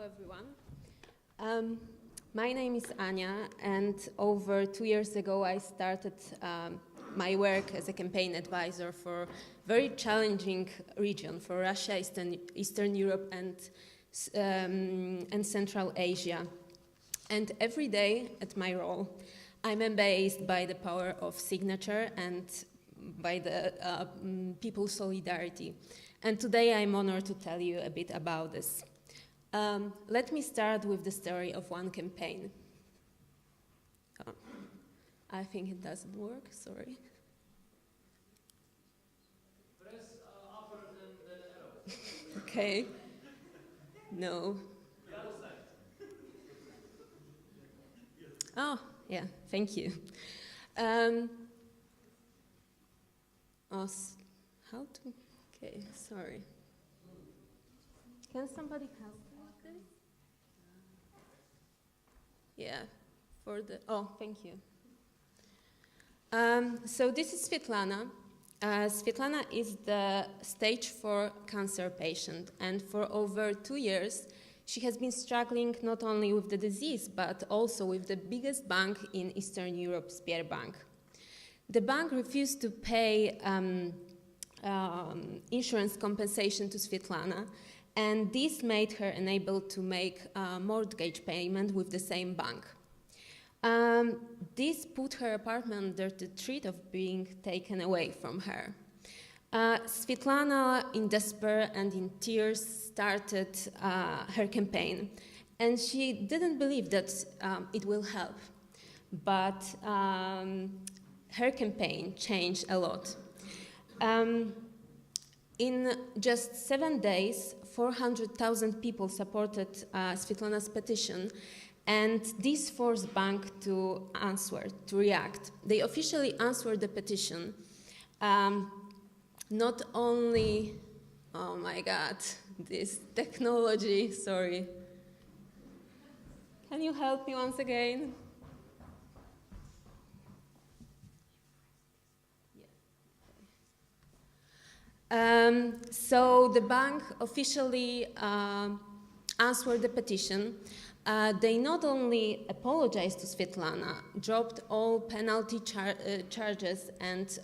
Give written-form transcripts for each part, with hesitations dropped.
everyone. My name is Ania, and over 2 years ago I started my work as a campaign advisor for a very challenging region, for Russia, Eastern Europe, and Central Asia. And every day at my role, I'm amazed by the power of signature and by the people's solidarity. And today I'm honored to tell you a bit about this. Let me start with the story of one campaign. I think it doesn't work, sorry. Press upper than arrow. Okay. No. Oh, yeah, thank you. How to? Okay, sorry. Can somebody help me with this? Yeah, thank you. So this is Svetlana. Svetlana is the stage 4 cancer patient, and for over 2 years, she has been struggling not only with the disease, but also with the biggest bank in Eastern Europe, Sberbank. The bank refused to pay insurance compensation to Svetlana, and this made her unable to make a mortgage payment with the same bank. This put her apartment under the threat of being taken away from her. Svetlana, in despair and in tears, started her campaign, and she didn't believe that it will help, but her campaign changed a lot. In just 7 days, 400,000 people supported Svetlana's petition, and this forced bank to answer, to react. They officially answered the petition. Not only, oh my God, this technology, sorry. Can you help me once again? So the bank officially answered the petition. They not only apologized to Svetlana, dropped all penalty charges and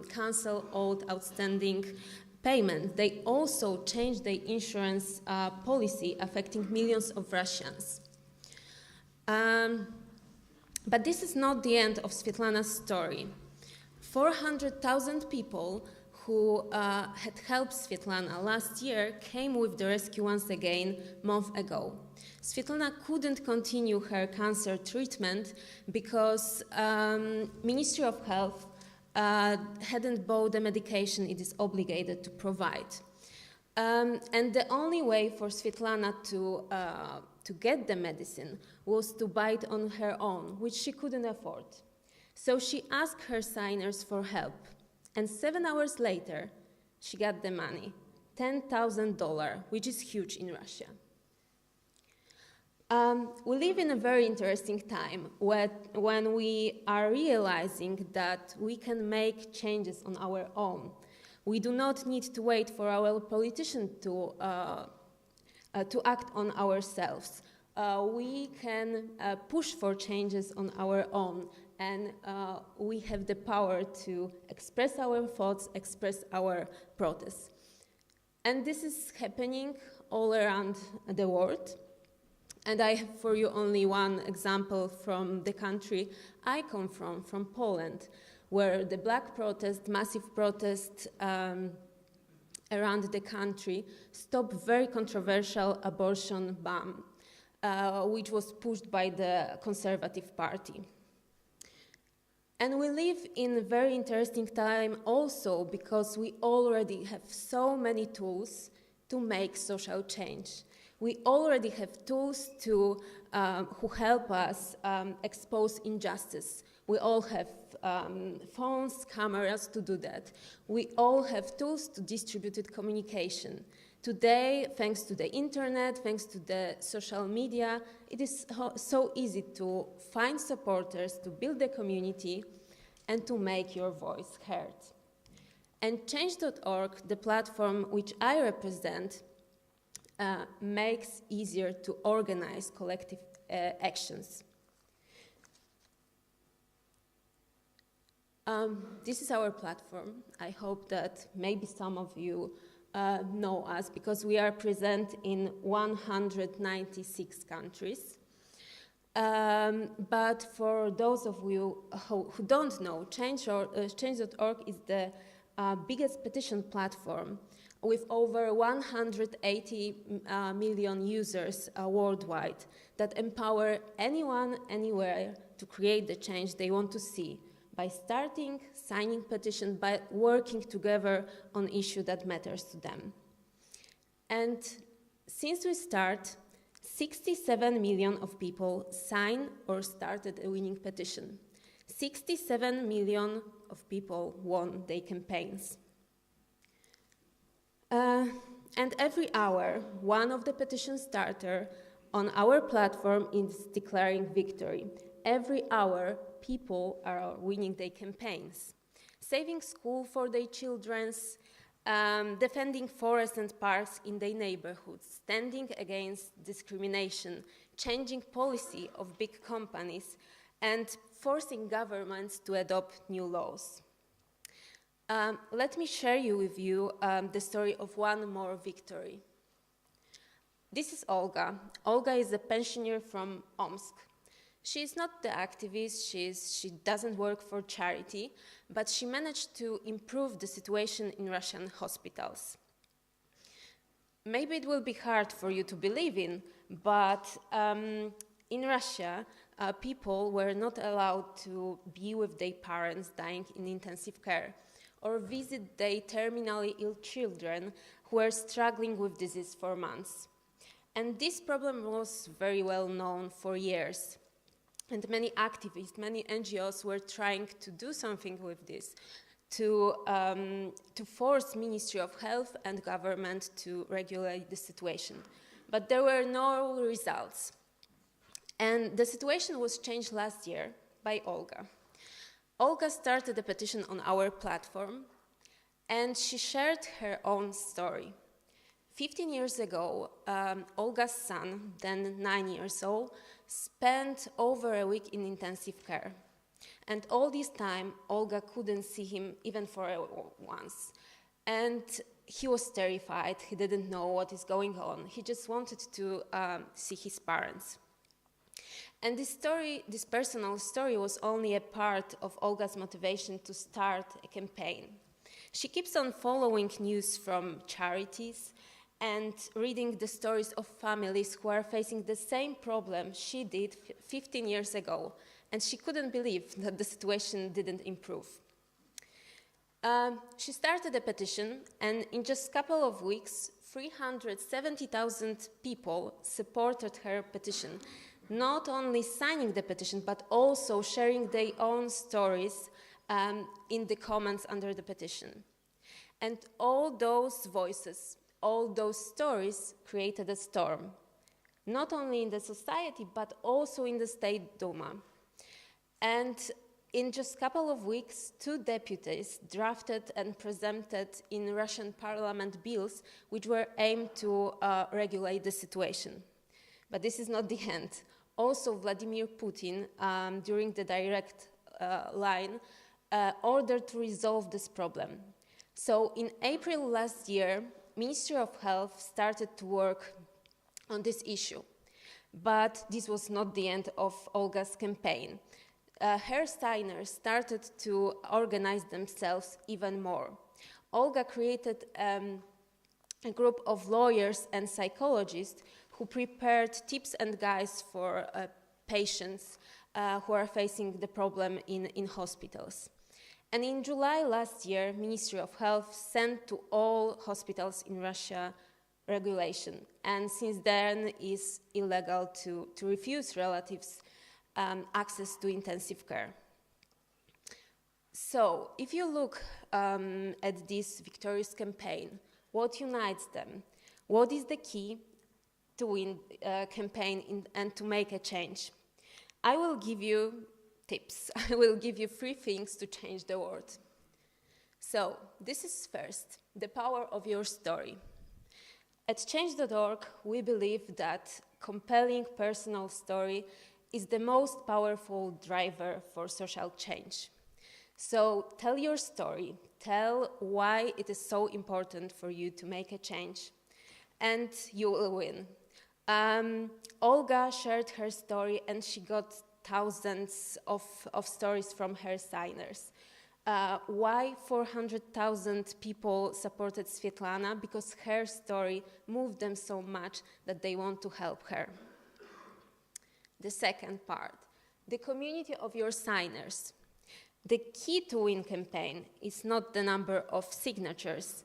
canceled all outstanding payments. They also changed the insurance policy affecting millions of Russians. But this is not the end of Svetlana's story. 400,000 people who had helped Svetlana last year came with the rescue once again a month ago. Svetlana couldn't continue her cancer treatment because Ministry of Health hadn't bought the medication it is obligated to provide. And the only way for Svetlana to get the medicine was to buy it on her own, which she couldn't afford. So she asked her signers for help. And 7 hours later, she got the money, $10,000, which is huge in Russia. We live in a very interesting time when we are realizing that we can make changes on our own. We do not need to wait for our politicians to act on ourselves. We can push for changes on our own, and we have the power to express our thoughts, express our protests. And this is happening all around the world. And I have for you only one example from the country I come from Poland, where the black protest, massive protest around the country stopped very controversial abortion ban, which was pushed by the Conservative Party. And we live in a very interesting time also because we already have so many tools to make social change. We already have tools who help us expose injustice. We all have phones, cameras to do that. We all have tools to distributed communication. Today, thanks to the internet, thanks to the social media, it is so easy to find supporters, to build a community, and to make your voice heard. And Change.org, the platform which I represent, makes easier to organize collective actions. This is our platform. I hope that maybe some of you know us, because we are present in 196 countries. But for those of you who don't know, Change.org is the biggest petition platform with over 180 million users worldwide that empower anyone, anywhere to create the change they want to see by starting, signing petition, by working together on issue that matters to them. And since we start, 67 million of people signed or started a winning petition. 67 million of people won their campaigns. And every hour, one of the petition starters on our platform is declaring victory. Every hour, people are winning their campaigns. Saving school for their children, defending forests and parks in their neighborhoods, standing against discrimination, changing policy of big companies, and forcing governments to adopt new laws. Let me share with you the story of one more victory. This is Olga. Olga is a pensioner from Omsk. She is not the activist, she doesn't work for charity, but she managed to improve the situation in Russian hospitals. Maybe it will be hard for you to believe in, but in Russia, people were not allowed to be with their parents dying in intensive care or visit their terminally ill children who were struggling with disease for months. And this problem was very well known for years. And many activists, many NGOs were trying to do something with this, to force Ministry of Health and government to regulate the situation. But there were no results. And the situation was changed last year by Olga. Olga started a petition on our platform, and she shared her own story. 15 years ago, Olga's son, then 9 years old, spent over a week in intensive care. And all this time, Olga couldn't see him even for once. And he was terrified. He didn't know what is going on. He just wanted to see his parents. And this personal story was only a part of Olga's motivation to start a campaign. She keeps on following news from charities and reading the stories of families who are facing the same problem she did 15 years ago, and she couldn't believe that the situation didn't improve. She started a petition, and in just a couple of weeks, 370,000 people supported her petition, not only signing the petition, but also sharing their own stories in the comments under the petition. And all those voices, all those stories created a storm, not only in the society, but also in the State Duma. And in just a couple of weeks, 2 deputies drafted and presented in Russian parliament bills which were aimed to regulate the situation. But this is not the end. Also, Vladimir Putin, during the direct line, ordered to resolve this problem. So in April last year, Ministry of Health started to work on this issue. But this was not the end of Olga's campaign. Her signers started to organize themselves even more. Olga created a group of lawyers and psychologists who prepared tips and guides for patients who are facing the problem in hospitals. And in July last year, Ministry of Health sent to all hospitals in Russia regulation. And since then, it's illegal to refuse relatives access to intensive care. So, if you look at this victorious campaign, what unites them? What is the key to win a campaign and to make a change? I will give you tips. I will give you 3 things to change the world. So, this is first, the power of your story. At change.org, we believe that compelling personal story is the most powerful driver for social change. So tell your story, tell why it is so important for you to make a change, and you will win. Olga shared her story, and she got thousands of stories from her signers. Why 400,000 people supported Svetlana? Because her story moved them so much that they want to help her. The second part, the community of your signers. The key to win campaign is not the number of signatures.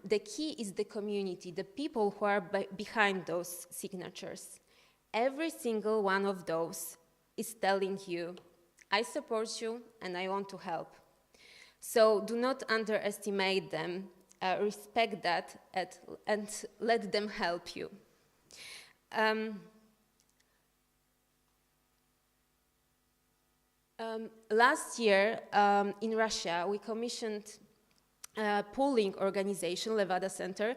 The key is the community, the people who are behind those signatures. Every single one of those is telling you, I support you and I want to help. So do not underestimate them, respect that, and let them help you. Last year in Russia, we commissioned a polling organization, Levada Center,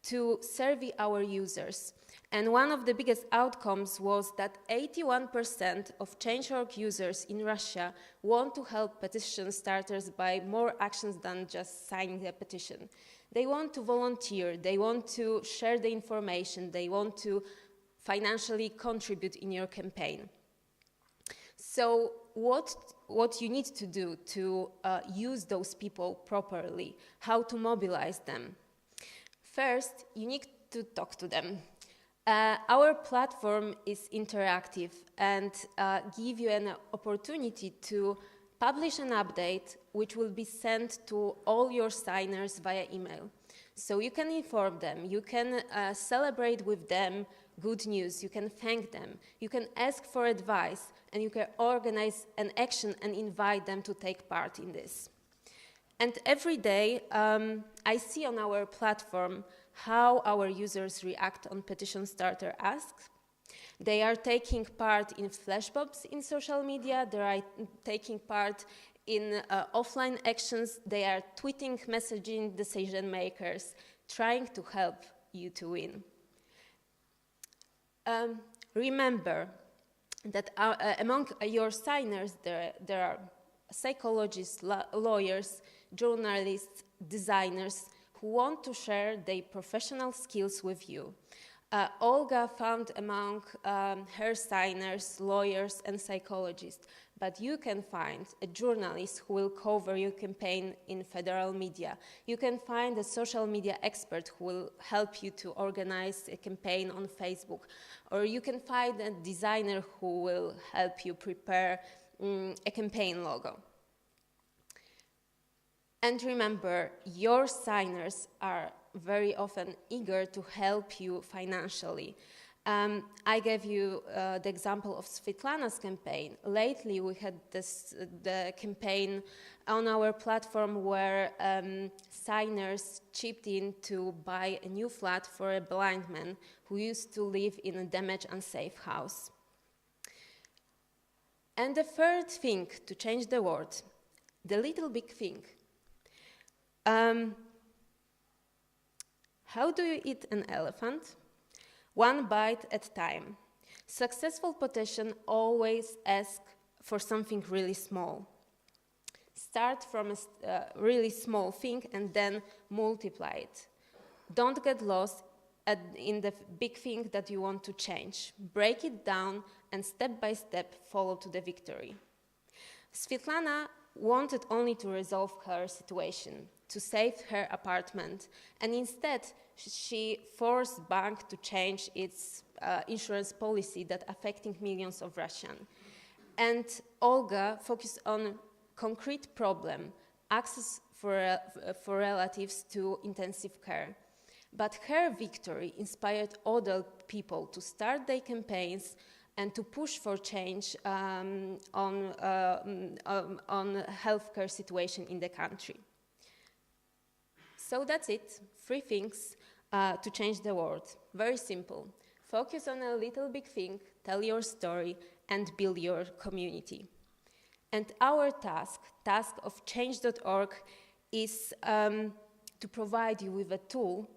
to survey our users. And one of the biggest outcomes was that 81% of Change.org users in Russia want to help petition starters by more actions than just signing a petition. They want to volunteer, they want to share the information, they want to financially contribute in your campaign. So what you need to do to use those people properly, how to mobilize them? First, you need to talk to them. Our platform is interactive and give you an opportunity to publish an update which will be sent to all your signers via email. So you can inform them, you can celebrate with them good news, you can thank them, you can ask for advice, and you can organize an action and invite them to take part in this. And every day, I see on our platform how our users react on petition starter asks. They are taking part in flashmobs in social media, they are taking part in offline actions, they are tweeting, messaging decision makers, trying to help you to win. Remember that among your signers, there are psychologists, lawyers, journalists, designers who want to share their professional skills with you. Olga found among her signers lawyers and psychologists, but you can find a journalist who will cover your campaign in federal media. You can find a social media expert who will help you to organize a campaign on Facebook, or you can find a designer who will help you prepare a campaign logo. And remember, your signers are very often eager to help you financially. I gave you the example of Svetlana's campaign. Lately, we had the campaign on our platform where signers chipped in to buy a new flat for a blind man who used to live in a damaged, unsafe house. And the third thing to change the world, the little big thing. How do you eat an elephant? One bite at a time. Successful petition always ask for something really small. Start from a really small thing and then multiply it. Don't get lost in the big thing that you want to change. Break it down and step by step follow to the victory. Svetlana wanted only to resolve her situation, to save her apartment, and instead she forced bank to change its insurance policy that affecting millions of Russians. And Olga focused on concrete problem, access for relatives to intensive care. But her victory inspired other people to start their campaigns and to push for change on healthcare situation in the country. So that's it, 3 things to change the world. Very simple. Focus on a little big thing, tell your story, and build your community. And our task of change.org is to provide you with a tool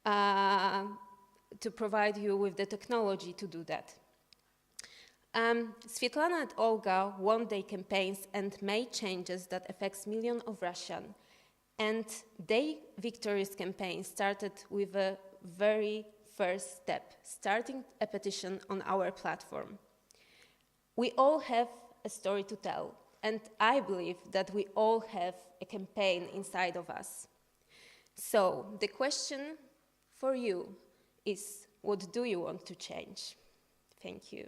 to provide you with the technology to do that. Svetlana and Olga won their campaigns and made changes that affects millions of Russians. And their victorious campaign started with a very first step, starting a petition on our platform. We all have a story to tell, and I believe that we all have a campaign inside of us. So the question for you is, what do you want to change? Thank you.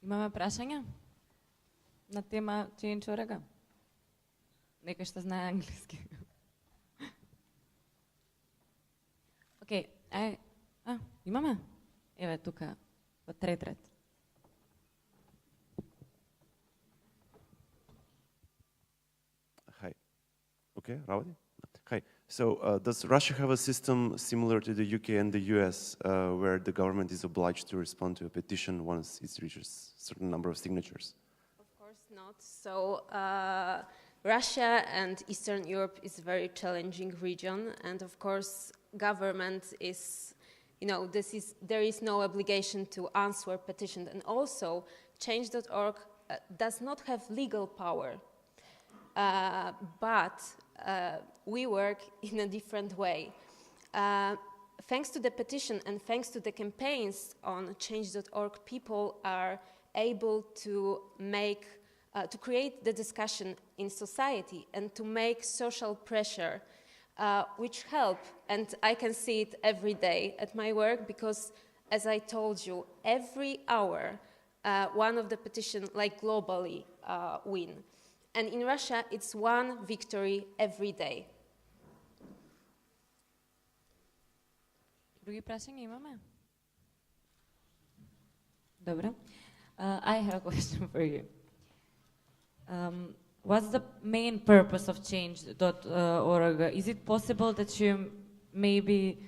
Имаме прашања на тема change.org? Некој што знае англиски. Океј, имаме? Еве тука, во трет ред. Hi. Okay, Ravati? Hi. So, does Russia have a system similar to the UK and the US, where the government is obliged to respond to a petition once it reaches a certain number of signatures? Of course not. So, Russia and Eastern Europe is a very challenging region, and of course, government is, there is no obligation to answer petition, and also Change.org does not have legal power, but we work in a different way. Thanks to the petition and thanks to the campaigns on Change.org, people are able to create the discussion in society and to make social pressure, which help. And I can see it every day at my work because, as I told you, every hour one of the petition, like globally, win. And in Russia, it's one victory every day. Други прашања имаме? Добре. I have a question for you. What's the main purpose of Change.org? Is it possible that you maybe,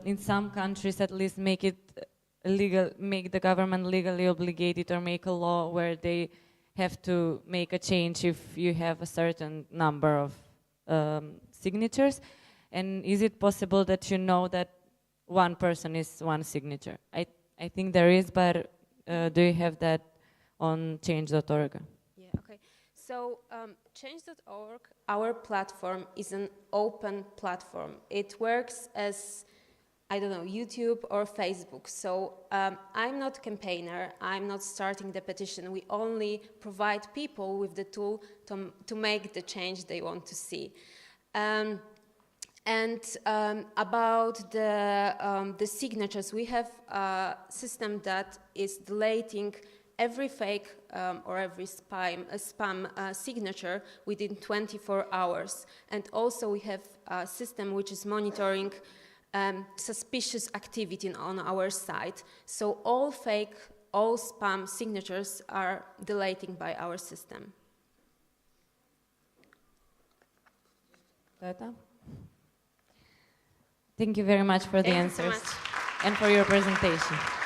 in some countries at least, make it legal, make the government legally obligated, or make a law where they have to make a change if you have a certain number of signatures? And is it possible that you know that one person is one signature? I think there is, but do you have that on Change.org? Yeah, okay. So Change.org, our platform, is an open platform. It works as, I don't know, YouTube or Facebook. So I'm not a campaigner, I'm not starting the petition. We only provide people with the tool to make the change they want to see. About the signatures, we have a system that is deleting every fake or every spam signature within 24 hours. And also we have a system which is monitoring suspicious activity on our site. So all fake, all spam signatures are deleting by our system. Thank you very much for the answers and for your presentation.